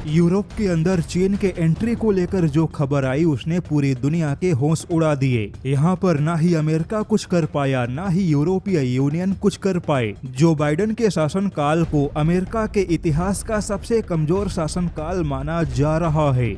Europe के अंदर चीन के एंट्री को लेकर जो खबर आई उसने पूरी दुनिया के होश उड़ा दिए। यहाँ पर ना ही अमेरिका कुछ कर पाया, ना ही यूरोपीय यूनियन कुछ कर पाए। जो बाइडेन के शासनकाल को अमेरिका के इतिहास का सबसे कमजोर शासनकाल माना जा रहा है।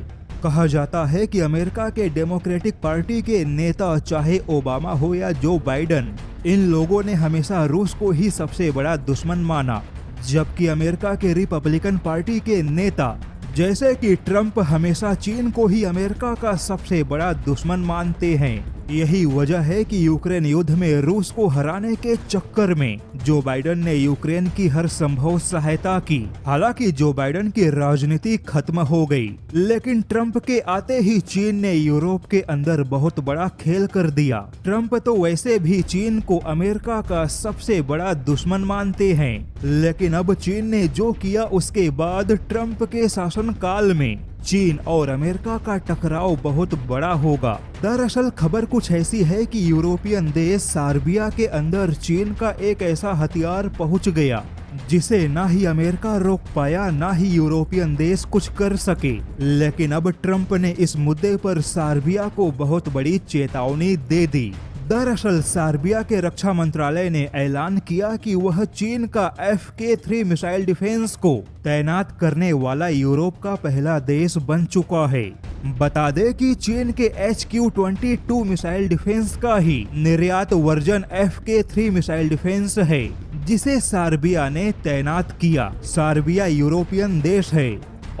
कहा जाता है कि अमेरिका के डेमोक्रेटिक पार्टी के नेता, चाहे ओबामा हो या जो बाइडेन, इन लोगों ने हमेशा रूस को ही सबसे बड़ा दुश्मन माना, जबकि अमेरिका के रिपब्लिकन पार्टी के नेता जैसे कि ट्रंप हमेशा चीन को ही अमेरिका का सबसे बड़ा दुश्मन मानते हैं। यही वजह है कि यूक्रेन युद्ध में रूस को हराने के चक्कर में जो बाइडेन ने यूक्रेन की हर संभव सहायता की। हालांकि जो बाइडेन की राजनीति खत्म हो गई, लेकिन ट्रंप के आते ही चीन ने यूरोप के अंदर बहुत बड़ा खेल कर दिया। ट्रंप तो वैसे भी चीन को अमेरिका का सबसे बड़ा दुश्मन मानते हैं, लेकिन अब चीन ने जो किया उसके बाद ट्रंप के शासनकाल में चीन और अमेरिका का टकराव बहुत बड़ा होगा। दरअसल खबर कुछ ऐसी है कि यूरोपियन देश सर्बिया के अंदर चीन का एक ऐसा हथियार पहुंच गया जिसे ना ही अमेरिका रोक पाया, ना ही यूरोपियन देश कुछ कर सके। लेकिन अब ट्रंप ने इस मुद्दे पर सर्बिया को बहुत बड़ी चेतावनी दे दी। दरअसल सर्बिया के रक्षा मंत्रालय ने ऐलान किया कि वह चीन का FK-3 मिसाइल डिफेंस को तैनात करने वाला यूरोप का पहला देश बन चुका है। बता दें कि चीन के HQ-22 मिसाइल डिफेंस का ही निर्यात वर्जन FK-3 मिसाइल डिफेंस है, जिसे सर्बिया ने तैनात किया। सर्बिया यूरोपियन देश है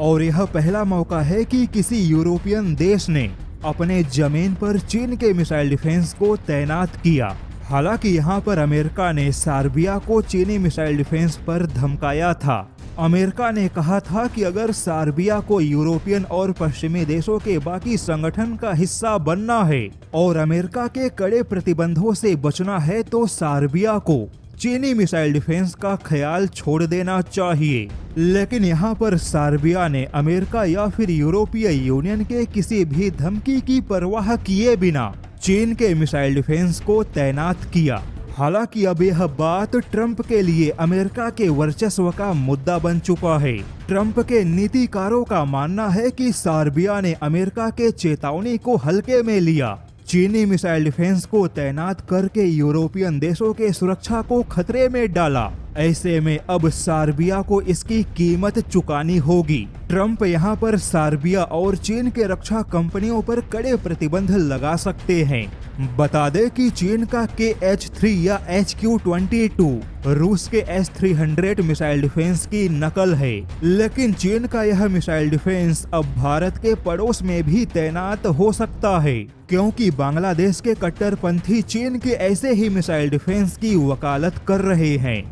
और यह पहला मौका है कि किसी यूरोपियन देश ने अपने जमीन पर चीन के मिसाइल डिफेंस को तैनात किया। हालांकि यहाँ पर अमेरिका ने सर्बिया को चीनी मिसाइल डिफेंस पर धमकाया था। अमेरिका ने कहा था कि अगर सर्बिया को यूरोपियन और पश्चिमी देशों के बाकी संगठन का हिस्सा बनना है और अमेरिका के कड़े प्रतिबंधों से बचना है तो सर्बिया को चीनी मिसाइल डिफेंस का ख्याल छोड़ देना चाहिए। लेकिन यहाँ पर सर्बिया ने अमेरिका या फिर यूरोपीय यूनियन के किसी भी धमकी की परवाह किए बिना चीन के मिसाइल डिफेंस को तैनात किया। हालांकि अब यह बात ट्रंप के लिए अमेरिका के वर्चस्व का मुद्दा बन चुका है। ट्रंप के नीतिकारों का मानना है कि सर्बिया ने अमेरिका के चेतावनी को हल्के में लिया, चीनी मिसाइल डिफेंस को तैनात करके यूरोपियन देशों के सुरक्षा को खतरे में डाला। ऐसे में अब सर्बिया को इसकी कीमत चुकानी होगी। ट्रंप यहाँ पर सर्बिया और चीन के रक्षा कंपनियों पर कड़े प्रतिबंध लगा सकते हैं। बता दें कि चीन का KH-3 या HQ-22 रूस के S-300 मिसाइल डिफेंस की नकल है, लेकिन चीन का यह मिसाइल डिफेंस अब भारत के पड़ोस में भी तैनात हो सकता है, क्योंकि बांग्लादेश के कट्टरपंथी चीन के ऐसे ही मिसाइल डिफेंस की वकालत कर रहे हैं।